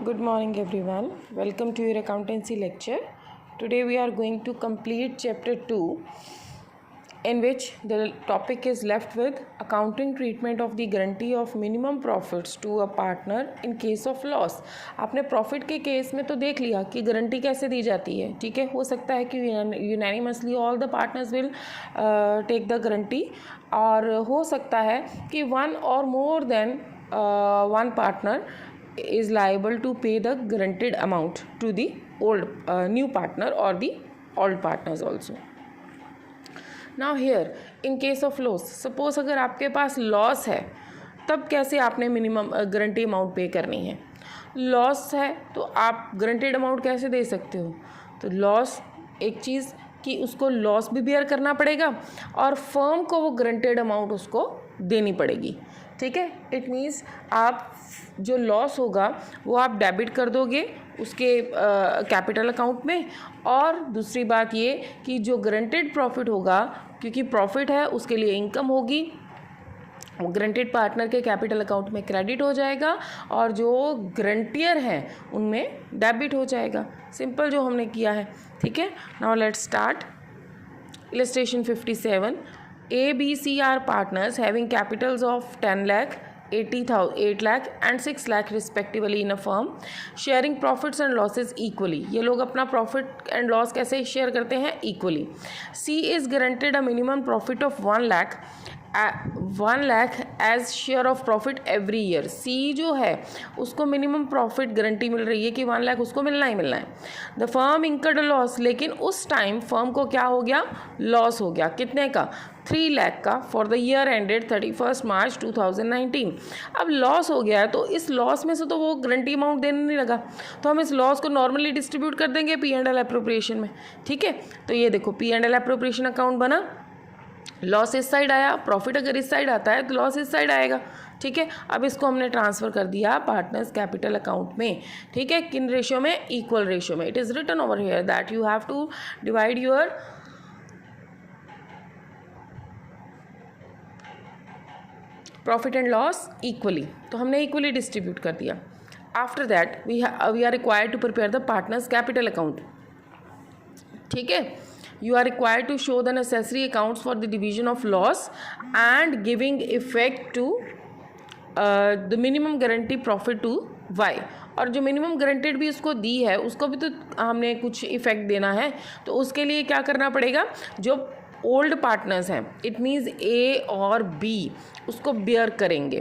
Good morning everyone. Welcome to your accountancy lecture. Today we are going to complete chapter 2 in which the topic is left with accounting treatment of the guarantee of minimum profits to a partner in case of loss. आपने profit के case में तो देख लिया कि guarantee कैसे दी जाती है, ठीक है। हो सकता है कि unanimously all the partners will take the guarantee, और हो सकता है कि one or more than one partner is liable to pay the guaranteed amount to the new partner or the old partners also. Now here in case of loss, suppose अगर आपके पास loss है तब कैसे आपने मिनिमम गारंटी अमाउंट पे करनी है। Loss है तो आप गारंटेड अमाउंट कैसे दे सकते हो। तो लॉस एक चीज़ कि उसको लॉस भी बेयर करना पड़ेगा और फर्म को वो गारंटेड अमाउंट उसको देनी पड़ेगी, ठीक है। इट मीन्स आप जो लॉस होगा वो आप डेबिट कर दोगे उसके कैपिटल अकाउंट में, और दूसरी बात ये कि जो गारंटेड प्रॉफिट होगा, क्योंकि प्रॉफिट है उसके लिए इनकम होगी, वो गारंटेड पार्टनर के कैपिटल अकाउंट में क्रेडिट हो जाएगा और जो गारंटियर हैं उनमें डेबिट हो जाएगा। सिंपल जो हमने किया है, ठीक है। Now let's start illustration 57. A, B, C are partners having capitals of 10 lakh, 8 lakh and 6 lakh respectively in a firm, sharing profits and losses equally. ये लोग अपना profit and loss कैसे share करते हैं? Equally. C is guaranteed a minimum profit of 1 lakh as share of profit every year. See जो है उसको minimum profit guarantee मिल रही है कि 1 लाख उसको मिलना ही मिलना है। द फर्म इंकर्ड लॉस, लेकिन उस टाइम फर्म को क्या हो गया? लॉस हो गया। कितने का? 3 लाख का for the year ended 31 March 2019। अब लॉस हो गया है तो इस लॉस में से तो वो गारंटी अमाउंट देने नहीं लगा, तो हम इस लॉस को नॉर्मली डिस्ट्रीब्यूट कर देंगे P&L एप्रोप्रिएशन में, ठीक है। तो ये देखो P&L एप्रोप्रिएशन अकाउंट बना, लॉस इस साइड आया, प्रॉफिट अगर इस साइड आता है तो लॉस इस साइड आएगा, ठीक है। अब इसको हमने ट्रांसफ़र कर दिया पार्टनर्स कैपिटल अकाउंट में, ठीक है। किन रेशियो में? इक्वल रेशियो में। It is written over here that you have to divide your profit and loss equally, तो हमने इक्वली डिस्ट्रीब्यूट कर दिया। After that we are required to prepare the partners capital account, ठीक है। You are required to show the necessary accounts for the division of loss and giving effect to the minimum guarantee profit to Y. और जो minimum guaranteed भी उसको दी है उसको भी तो हमने कुछ इफेक्ट देना है, तो उसके लिए क्या करना पड़ेगा? जो ओल्ड पार्टनर्स हैं, इट मीन्स A और B, उसको बेयर करेंगे।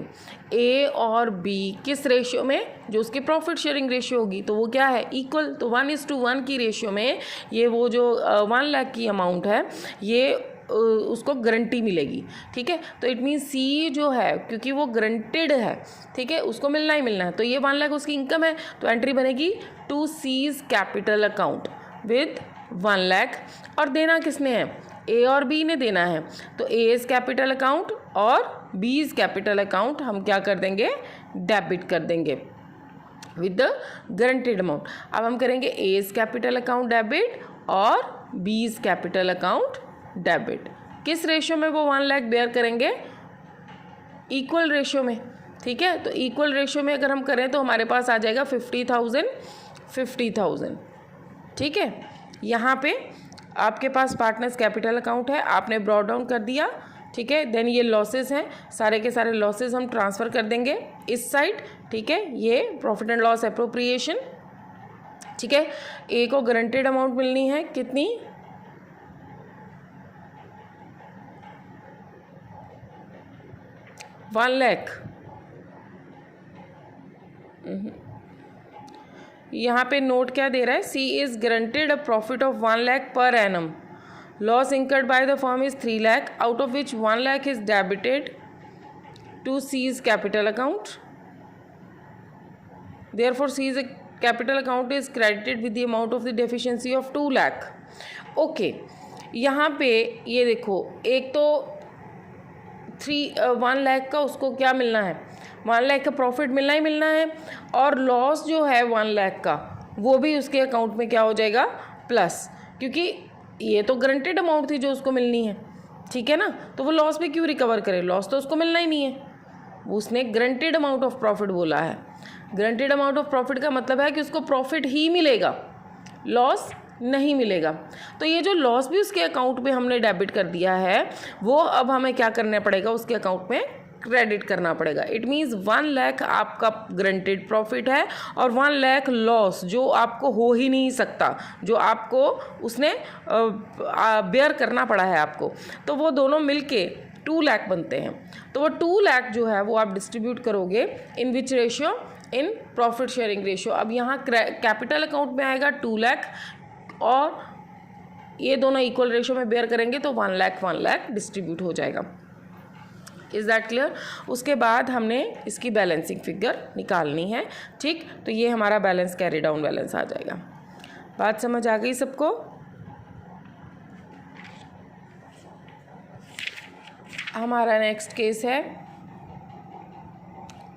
A और B किस रेशियो में? जो उसकी प्रॉफिट शेयरिंग रेशियो होगी, तो वो क्या है? इक्वल। तो 1:1 की रेशियो में ये वो जो 1 लाख की अमाउंट है ये उसको गारंटी मिलेगी, ठीक है। तो इट मीन्स C जो है क्योंकि वो गारंटेड है, ठीक है, उसको मिलना ही मिलना है, तो ये 1 लाख उसकी इनकम है, तो एंट्री बनेगी to C's capital account with 1 lakh. और देना किसने है? A और B ने देना है, तो A's कैपिटल अकाउंट और B's कैपिटल अकाउंट हम क्या कर देंगे? डेबिट कर देंगे विद द गारंटेड अमाउंट। अब हम करेंगे A's कैपिटल अकाउंट डेबिट और B's कैपिटल अकाउंट डेबिट। किस रेशियो में वो 1 लाख बेयर करेंगे? इक्वल रेशियो में, ठीक है। तो इक्वल रेशियो में अगर हम करें तो हमारे पास आ जाएगा 50,000, ठीक है। यहाँ पे आपके पास पार्टनर्स कैपिटल अकाउंट है, आपने ब्रॉट डाउन कर दिया, ठीक है। देन ये लॉसेस हैं, सारे के सारे लॉसेस हम ट्रांसफ़र कर देंगे इस साइड, ठीक है। ये प्रॉफिट एंड लॉस एप्रोप्रिएशन, ठीक है। ए को गारंटेड अमाउंट मिलनी है कितनी? 1 लाख। यहाँ पे नोट क्या दे रहा है? C is guaranteed a profit of 1 lakh per annum. Loss incurred by the firm is 3 lakh, out of which 1 lakh is debited to C's capital account. Therefore C's capital account is credited with the amount of the deficiency of 2 lakh. Okay, यहाँ पे ये देखो, एक तो 1 लाख का उसको क्या मिलना है? 1 लाख का प्रॉफिट मिलना ही मिलना है, और लॉस जो है 1 लाख का वो भी उसके अकाउंट में क्या हो जाएगा? प्लस, क्योंकि ये तो गारंटेड अमाउंट थी जो उसको मिलनी है, ठीक है ना। तो वो लॉस भी क्यों रिकवर करे? लॉस तो उसको मिलना ही नहीं है, उसने गारंटेड अमाउंट ऑफ प्रॉफिट बोला है। गारंटीड अमाउंट ऑफ प्रॉफिट का मतलब है कि उसको प्रॉफिट ही मिलेगा, लॉस नहीं मिलेगा। तो ये जो लॉस भी उसके अकाउंट में हमने डेबिट कर दिया है, वो अब हमें क्या करना पड़ेगा, उसके अकाउंट में क्रेडिट करना पड़ेगा। इट मीन्स 1 लाख आपका गारंटीड प्रॉफिट है और 1 लाख लॉस जो आपको हो ही नहीं सकता, जो आपको उसने बेयर करना पड़ा है आपको, तो वो दोनों मिलके 2 लाख बनते हैं। तो वो 2 लाख जो है वो आप डिस्ट्रीब्यूट करोगे in which ratio, in profit sharing ratio. अब यहाँ कैपिटल अकाउंट में आएगा 2 लाख और ये दोनों इक्वल रेशियो में बेयर करेंगे तो 1 लाख डिस्ट्रीब्यूट हो जाएगा। Is that clear? उसके बाद हमने इसकी बैलेंसिंग फिगर निकालनी है, ठीक। तो ये हमारा बैलेंस कैरी डाउन बैलेंस आ जाएगा। बात समझ आ गई सबको? हमारा नेक्स्ट केस है,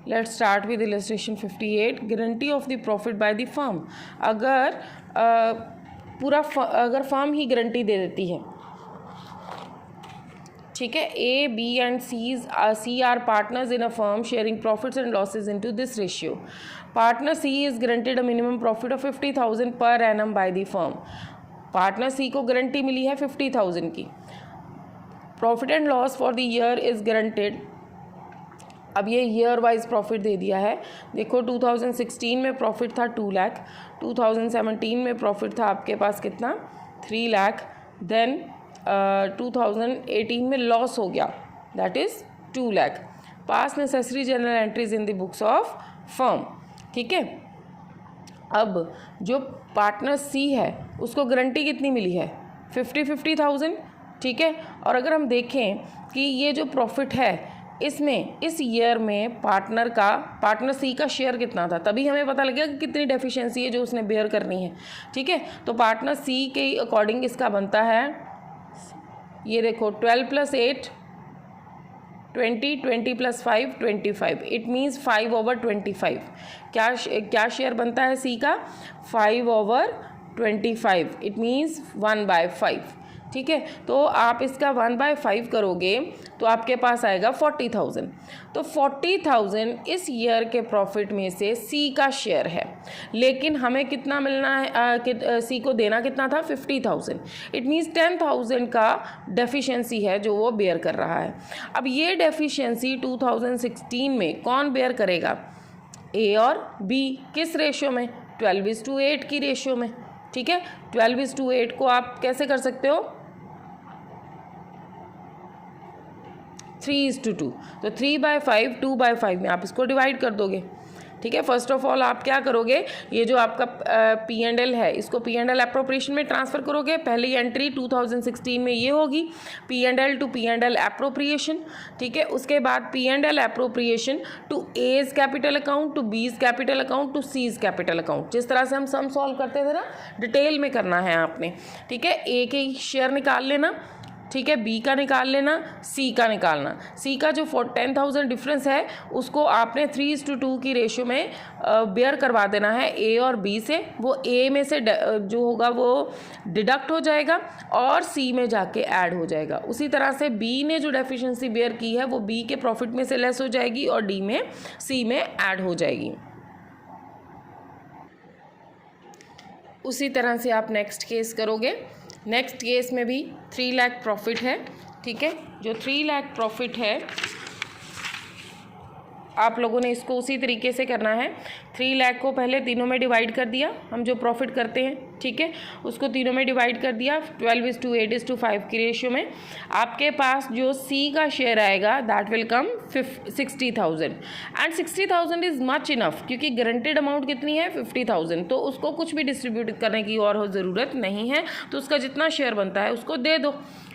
let's start with illustration 58। Guarantee of the profit by the firm. अगर अगर फर्म ही गारंटी दे देती है, ठीक है, A B and C are partners in a firm sharing profits and losses into this ratio. Partner C is guaranteed a minimum profit of 50,000 per annum by the firm. Partner C को guarantee मिली है 50,000 की। Profit and loss for the year is guaranteed. अब ये year wise profit दे दिया है। देखो 2016 में प्रॉफिट था 2 लाख, 2017 में प्रॉफिट था आपके पास कितना, 3 लाख, देन 2018 में लॉस हो गया, that is 2 lakh. Pass necessary general entries in the books of firm, ठीक है। अब जो पार्टनर सी है उसको गारंटी कितनी मिली है, 50,000, ठीक है। और अगर हम देखें कि ये जो प्रॉफिट है इसमें इस ईयर में पार्टनर सी का शेयर कितना था, तभी हमें पता लगेगा कि कितनी डेफिशिएंसी है जो उसने बेयर करनी है, ठीक है। तो पार्टनर सी के अकॉर्डिंग इसका बनता है, ये देखो 12 + 8 20, 20 + 5 25, इट मीन्स 5/25। क्या शेयर बनता है सी का, 5/25, इट मीन्स 1/5, ठीक है। तो आप इसका 1/5 करोगे तो आपके पास आएगा 40,000। तो 40,000 इस ईयर के प्रॉफिट में से सी का शेयर है, लेकिन हमें कितना मिलना है, सी को देना कितना था, 50,000। इट मीन्स 10,000 का डेफिशिएंसी है जो वो बेयर कर रहा है। अब ये डेफिशिएंसी 2016 में कौन बेयर करेगा, ए और बी। किस रेशियो में, 12:8 की रेशियो में, ठीक है। 12:8 को आप कैसे कर सकते हो, 3:2। तो 3/5 2/5 में आप इसको डिवाइड कर दोगे, ठीक है। फर्स्ट ऑफ ऑल आप क्या करोगे, ये जो आपका P&L है इसको P&L एप्रोप्रिएशन में ट्रांसफ़र करोगे। पहली एंट्री 2016 में ये होगी, P&L टू P&L एप्रोप्रिएशन, ठीक है। उसके बाद P&L appropriation to A's capital account, to B's capital account, to C's capital account. जिस तरह से हम सम सॉल्व करते थे ना, डिटेल में करना है आपने, ठीक है। ए के शेयर निकाल लेना, ठीक है, बी का निकाल लेना, सी का निकालना। सी का जो 10,000 डिफरेंस है उसको आपने 3:2 की रेशियो में बेयर करवा देना है ए और बी से। वो ए में से जो होगा वो डिडक्ट हो जाएगा और सी में जाके ऐड हो जाएगा। उसी तरह से बी ने जो डेफिशिएंसी बेयर की है वो बी के प्रॉफिट में से लेस हो जाएगी और डी में सी में ऐड हो जाएगी। उसी तरह से आप नेक्स्ट केस करोगे। नेक्स्ट केस में भी 3 लाख प्रॉफिट है, ठीक है। जो 3 लाख प्रॉफिट है आप लोगों ने इसको उसी तरीके से करना है। 3 लाख को पहले तीनों में डिवाइड कर दिया, हम जो प्रॉफिट करते हैं, ठीक है, उसको तीनों में डिवाइड कर दिया 12:8:5 की रेशियो में। आपके पास जो सी का शेयर आएगा that will come 60,000 and 60,000 is much enough, क्योंकि गारंटेड अमाउंट कितनी है 50,000, तो उसको कुछ भी डिस्ट्रीब्यूट करने की और ज़रूरत नहीं है, तो उसका जितना शेयर बनता है उसको दे दो,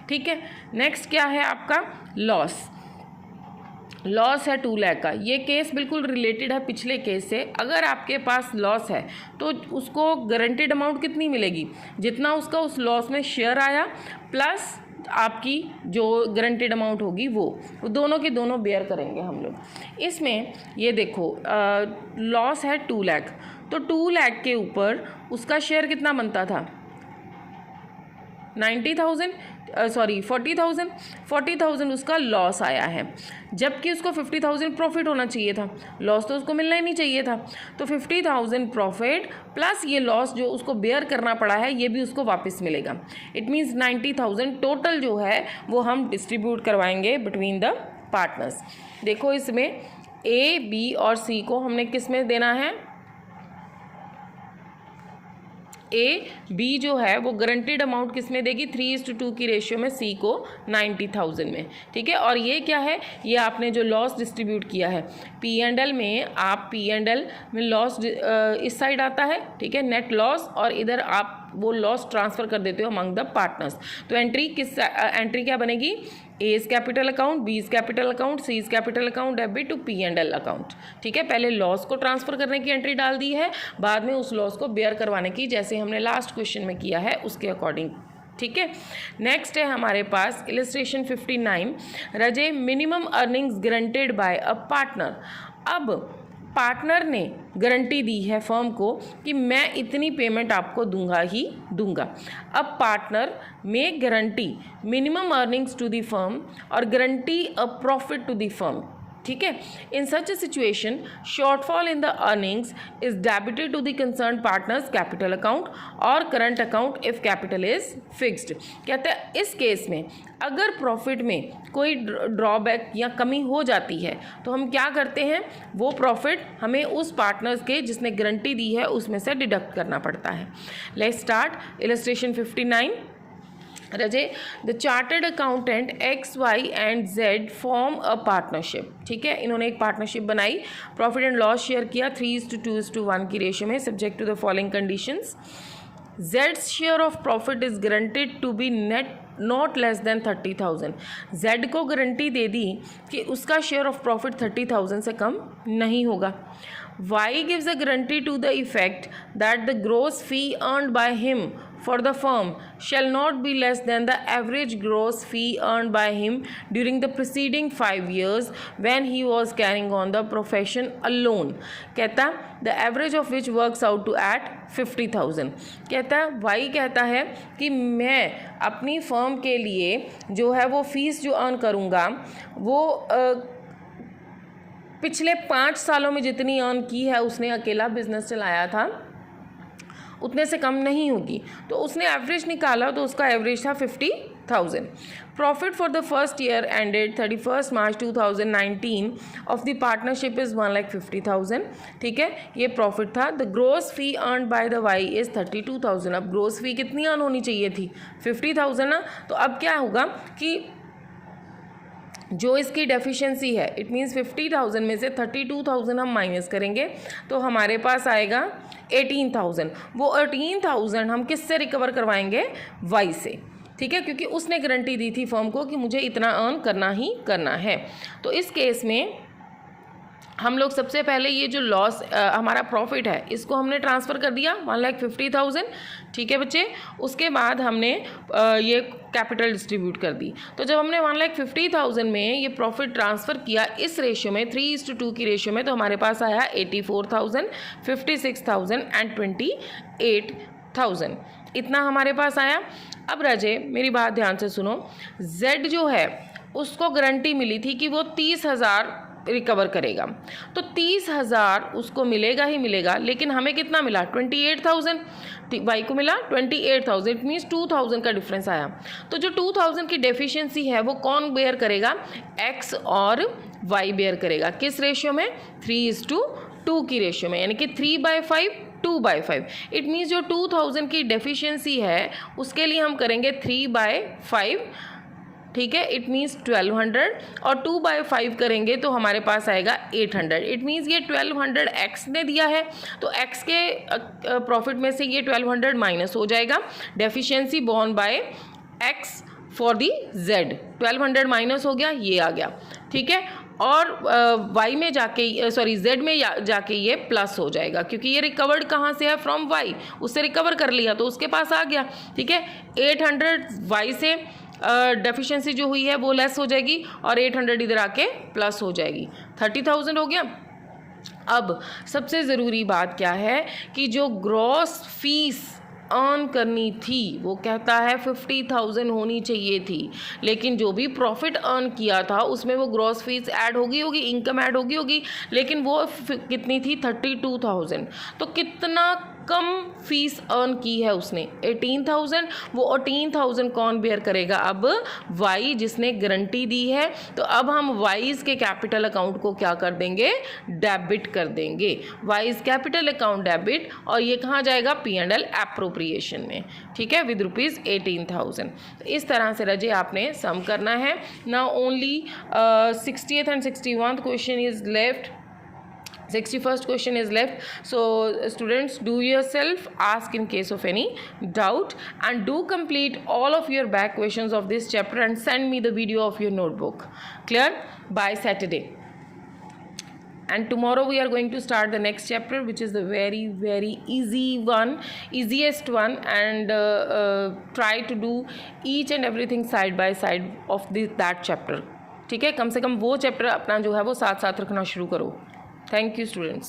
ठीक है। नेक्स्ट क्या है आपका, लॉस है 2 लाख का। ये केस बिल्कुल रिलेटेड है पिछले केस से। अगर आपके पास लॉस है तो उसको गारंटेड अमाउंट कितनी मिलेगी, जितना उसका उस लॉस में शेयर आया प्लस आपकी जो गारंटेड अमाउंट होगी वो दोनों के दोनों बेयर करेंगे हम लोग। इसमें ये देखो लॉस है 2 लाख, तो 2 लाख के ऊपर उसका शेयर कितना बनता था, 90,000। सॉरी 40,000 उसका लॉस आया है, जबकि उसको 50,000 प्रॉफिट होना चाहिए था, लॉस तो उसको मिलना ही नहीं चाहिए था। तो 50,000 प्रॉफिट प्लस ये लॉस जो उसको बेयर करना पड़ा है ये भी उसको वापस मिलेगा। इट मीन्स 90,000 टोटल जो है वो हम डिस्ट्रीब्यूट करवाएंगे बिटवीन द पार्टनर्स। देखो इसमें ए, बी और सी को हमने किस में देना है, ए बी जो है वो गारंटीड अमाउंट किस में देगी, 3:2 की रेशियो में सी को 90,000 में, ठीक है। और ये क्या है, ये आपने जो लॉस डिस्ट्रीब्यूट किया है पी एंड एल में, आप पी एंड एल में लॉस इस साइड आता है, ठीक है, नेट लॉस, और इधर आप वो लॉस ट्रांसफ़र कर देते हो अमंग द पार्टनर्स। तो एंट्री क्या बनेगी, A's capital account, B's capital account, C's capital account, debit to P and L account, ठीक है। पहले लॉस को ट्रांसफ़र करने की एंट्री डाल दी है, बाद में उस लॉस को बेयर करवाने की, जैसे हमने लास्ट क्वेश्चन में किया है उसके अकॉर्डिंग, ठीक है। नेक्स्ट है हमारे पास illustration 59, Raje minimum earnings guaranteed bye a partner. अब पार्टनर ने गारंटी दी है फर्म को कि मैं इतनी पेमेंट आपको दूंगा ही दूंगा। अब पार्टनर में guarantee minimum earnings to the firm और guarantee a profit to the firm, ठीक है। In such a situation shortfall in the earnings is debited to the concern partners capital account और current account if capital is fixed. कहते हैं इस case में अगर profit में कोई ड्रॉबैक या कमी हो जाती है तो हम क्या करते हैं, वो प्रॉफिट हमें उस पार्टनर्स के जिसने गारंटी दी है उसमें से डिडक्ट करना पड़ता है। Let's start illustration 59। Raje the chartered accountant X, Y and Z form a partnership, ठीक है। इन्होंने एक पार्टनरशिप बनाई, प्रॉफिट एंड लॉस शेयर किया 3:2:1 की रेशियो में, subject to the following conditions. जेड्स share of profit is guaranteed to be net not less than 30,000। Z को गारंटी दे दी कि उसका शेयर ऑफ प्रॉफिट 30,000 से कम नहीं होगा। Y gives a guarantee to the effect that the gross fee earned by him for the firm shall not be less than the average gross fee earned by him during the preceding 5 years when he was carrying on the profession alone। कहता the average of which works out to at 50,000। कहता Y कहता है कि मैं अपनी firm के लिए जो है वो फीस जो अर्न करूँगा वो पिछले 5 सालों में जितनी अर्न की है उसने अकेला बिजनेस चलाया था उतने से कम नहीं होगी। तो उसने एवरेज निकाला तो उसका एवरेज था 50,000। Profit for the first year ended 31 March 2019 of the partnership is 1,50,000, ठीक है, ये प्रॉफिट था। The gross fee earn by the Y is 32,000। अब ग्रोस फी कितनी अर्न होनी चाहिए थी, 50,000 ना। तो अब क्या होगा कि जो इसकी डेफिशिएंसी है, इट मीन्स 50,000 में से 32,000 हम माइनस करेंगे तो हमारे पास आएगा 18,000। वो 18,000 हम किससे रिकवर करवाएंगे, वाई से, ठीक है, क्योंकि उसने गारंटी दी थी फर्म को कि मुझे इतना अर्न करना ही करना है। तो इस केस में हम लोग सबसे पहले ये जो लॉस हमारा प्रॉफिट है इसको हमने ट्रांसफ़र कर दिया 1,50,000, ठीक है बच्चे। उसके बाद हमने ये कैपिटल डिस्ट्रीब्यूट कर दी। तो जब हमने 1,50,000 में ये प्रॉफिट ट्रांसफ़र किया इस रेशियो में 3:2 की रेशियो में, तो हमारे पास आया 84,000, 56,000 एंड 28,000, इतना हमारे पास आया। अब रजे मेरी बात ध्यान से सुनो, जेड जो है उसको गारंटी मिली थी कि वो 30,000 रिकवर करेगा, तो 30,000 उसको मिलेगा ही मिलेगा, लेकिन हमें कितना मिला 28,000, वाई को मिला 28,000, इट मीन्स 2,000 का डिफरेंस आया। तो जो 2,000 की डेफिशिएंसी है वो कौन बेयर करेगा, एक्स और वाई बेयर करेगा। किस रेशियो में, 3:2 की रेशियो में, यानी कि 3/5 2/5। इट मीन्स जो 2,000 की डेफिशिएंसी है उसके लिए हम करेंगे 3/5, ठीक है, इट मीन्स 1,200, और 2/5 करेंगे तो हमारे पास आएगा 800। इट मीन्स ये 1,200 एक्स ने दिया है तो एक्स के प्रॉफिट में से ये 1,200 माइनस हो जाएगा, deficiency borne by X for the Z, 1,200 minus हो गया, ये आ गया, ठीक है। और वाई में जाके जेड में जाके ये प्लस हो जाएगा, क्योंकि ये रिकवर्ड कहाँ से है, फ्रॉम वाई, उससे रिकवर कर लिया तो उसके पास आ गया, ठीक है। 800 वाई से डेफिशिएंसी जो हुई है वो लेस हो जाएगी और 800 इधर आके प्लस हो जाएगी, 30,000 हो गया। अब सबसे ज़रूरी बात क्या है कि जो ग्रॉस फीस अर्न करनी थी, वो कहता है 50,000 होनी चाहिए थी, लेकिन जो भी प्रॉफिट अर्न किया था उसमें वो ग्रॉस फीस ऐड होगी, इनकम ऐड होगी, लेकिन वो कितनी थी 32,000। तो कितना कम फीस अर्न की है उसने 18,000। वो 18,000 कौन बेयर करेगा? अब वाई, जिसने गारंटी दी है। तो अब हम वाइज के कैपिटल अकाउंट को क्या कर देंगे? डेबिट कर देंगे। वाइज कैपिटल अकाउंट डेबिट, और ये कहाँ जाएगा? P&L एप्रोप्रिएशन में, ठीक है, विद रुपीज़ 18,000। तो इस तरह से रजे आपने सम करना है। Now only 60th and 61st question is left, 61st question is left. So students, do yourself ask in case of any doubt, and do complete all of your back questions of this chapter and send me the video of your notebook. Clear? By Saturday. And tomorrow we are going to start the next chapter, which is the very easiest one, and try to do each and everything side by side of that chapter. ठीक है, कम से कम वो chapter अपना जो है वो साथ साथ रखना शुरू करो। Thank you students.